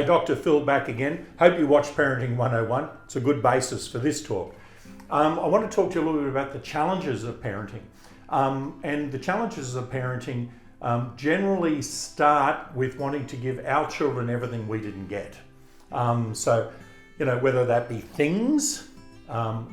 Hey, Dr. Phil back again. Hope you watched Parenting 101. It's a good basis for this talk. I want to talk to you a little bit about the challenges of parenting. And the challenges of parenting generally start with wanting to give our children everything we didn't get. So, whether that be things,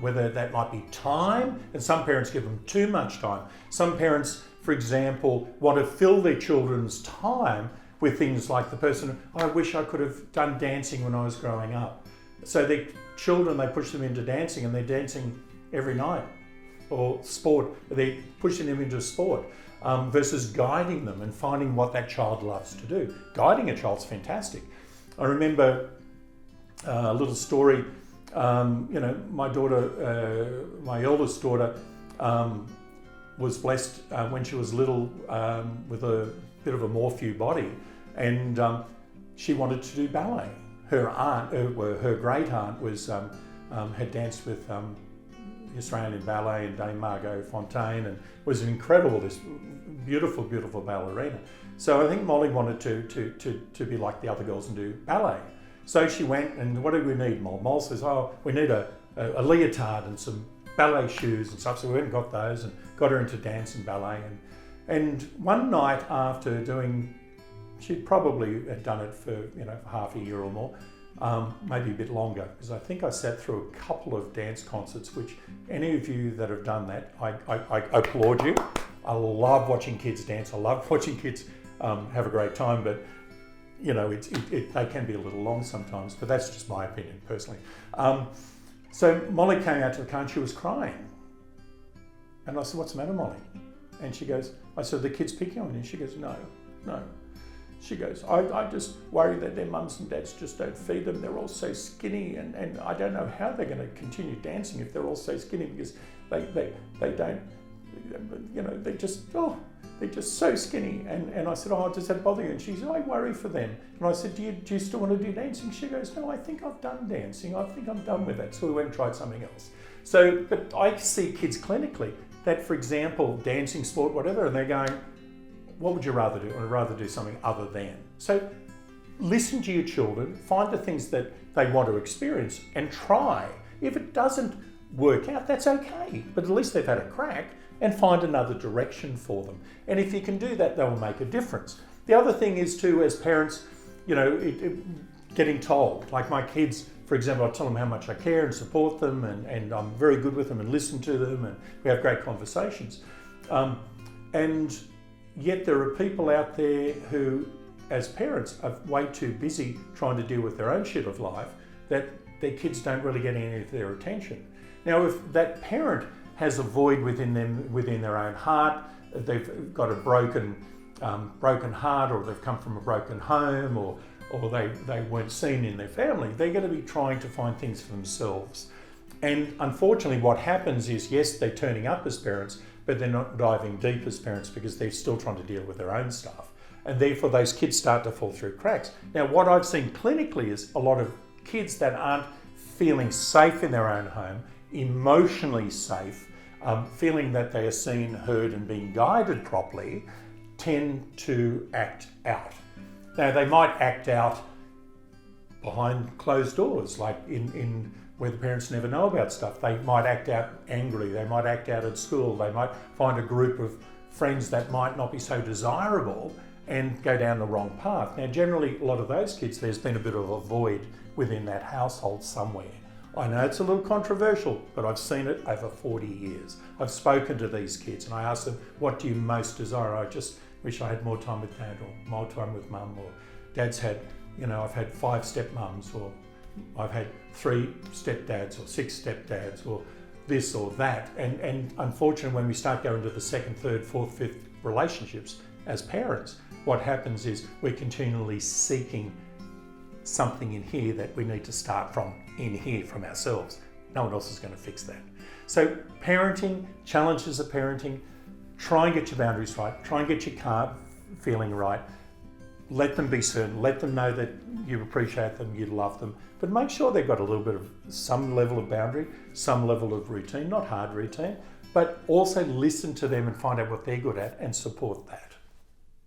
whether that might be time, and some parents give them too much time. Some parents, for example, want to fill their children's time with things like the person, I wish I could have done dancing when I was growing up. So their children, they push them into dancing and they're dancing every night. Or sport, they're pushing them into sport versus guiding them and finding what that child loves to do. Guiding a child's fantastic. I remember a little story, my daughter, my eldest daughter, was blessed when she was little with a bit of a Morphew body, and she wanted to do ballet. Her aunt, her great aunt, had danced with the Australian Ballet and Dame Margot Fontaine, and was incredible, this beautiful, beautiful ballerina. So I think Molly wanted to be like the other girls and do ballet. So she went, and what do we need, Moll? Moll says, we need a leotard and some ballet shoes and stuff. So we went and got those and got her into dance and ballet. And one night after doing, she probably had done it for half a year or more, maybe a bit longer, because I think I sat through a couple of dance concerts, which any of you that have done that, I applaud you. I love watching kids dance. I love watching kids have a great time, but they can be a little long sometimes, but that's just my opinion personally. So Molly came out to the car and she was crying. And I said, what's the matter, Molly? And she goes, I said, the kids picking on you? And she goes, no. She goes, I just worry that their mums and dads just don't feed them. They're all so skinny, and I don't know how they're going to continue dancing if they're all so skinny, because they don't, they're just so skinny. And I said, does that bother you? And she said, I worry for them. And I said, do you still want to do dancing? She goes, no, I think I've done dancing. I think I'm done with that. So we went and tried something else. So, but I see kids clinically that, for example, dancing, sport, whatever, and they're going, what would you rather do? I'd rather do something other than. So listen to your children, find the things that they want to experience and try. If it doesn't work out, that's okay, but at least they've had a crack, and find another direction for them. And if you can do that, that will make a difference. The other thing is too, as parents, getting told, like my kids, for example, I tell them how much I care and support them, and I'm very good with them and listen to them, and we have great conversations. And yet there are people out there who, as parents, are way too busy trying to deal with their own shit of life that their kids don't really get any of their attention. Now, if that parent has a void within their own heart, they've got a broken heart, or they've come from a broken home, or they weren't seen in their family, they're going to be trying to find things for themselves. And unfortunately, what happens is, yes, they're turning up as parents, but they're not diving deep as parents because they're still trying to deal with their own stuff. And therefore, those kids start to fall through cracks. Now, what I've seen clinically is a lot of kids that aren't feeling safe in their own home, emotionally safe, feeling that they are seen, heard, and being guided properly, tend to act out. Now, they might act out behind closed doors, like in where the parents never know about stuff. They might act out angrily, they might act out at school, they might find a group of friends that might not be so desirable and go down the wrong path. Now, generally, a lot of those kids, there's been a bit of a void within that household somewhere. I know it's a little controversial, but I've seen it over 40 years. I've spoken to these kids and I ask them, what do you most desire? I just wish I had more time with dad, or more time with mum, or dad's had, I've had 5 stepmums, or I've had 3 stepdads, or 6 stepdads, or this or that. And unfortunately, when we start going to the 2nd, 3rd, 4th, 5th relationships as parents, what happens is we're continually seeking something in here that we need to start from in here from ourselves. No one else is going to fix that. So parenting, challenges of parenting, try and get your boundaries right, try and get your car feeling right, let them be certain, let them know that you appreciate them, you love them, but make sure they've got a little bit of some level of boundary, some level of routine, not hard routine, but also listen to them and find out what they're good at and support that.